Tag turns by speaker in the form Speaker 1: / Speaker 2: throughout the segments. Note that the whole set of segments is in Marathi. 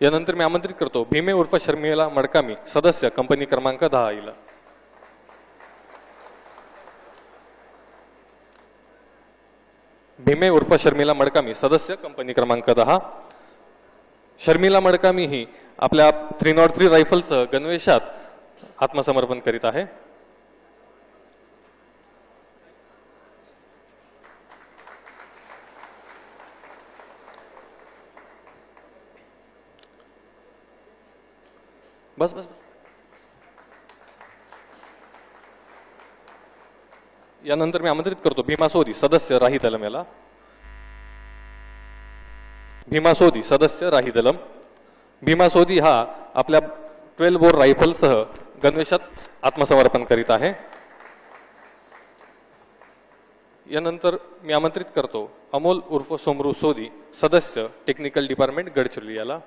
Speaker 1: यानंतर मी आमंत्रित करतो भीमे उर्फ शर्मिला मडकामी, सदस्य कंपनी क्रमांक 10 हिला. भीमे उर्फ शर्मिला मडकामी, सदस्य कंपनी क्रमांक 10. शर्मिला मडकामी ही आपल्या 303 रायफलसह गणवेशात आत्मसमर्पण करीत आहे. बस बस बस. यानंतर मी आमंत्रित करतो भीमा सोदी, सदस्य राही दलम याला. भीमा सोदी, सदस्य राही दलम. भीमा सोदी हा आपल्या 12 बोर रायफलसह गणवेशात आत्मसमर्पण करीत आहे. यानंतर मी आमंत्रित करतो अमोल उर्फ सोमरू सोदी, सदस्य टेक्निकल डिपार्टमेंट गडचिरोली याला.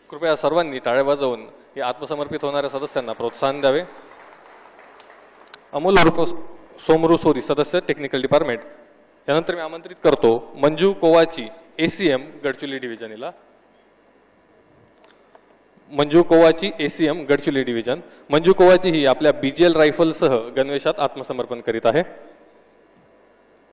Speaker 1: कृपया सर्वांनी टाळ्या वाजवून या आत्मसमर्पित होणाऱ्या सदस्यांना प्रोत्साहन द्यावे. अमोल उर्फ सोमरू सोदी, सदस्य टेक्निकल डिपार्टमेंट. यानंतर मी आमंत्रित करतो मंजू कोवाची, ACM गडचिरोली डिव्हिजन हिला. Manju Kowachi, ACM Gadchiroli division. मंजू कोवाची ही आपल्या BGL रायफलसह गणवेशात आत्मसमर्पण करीत आहे.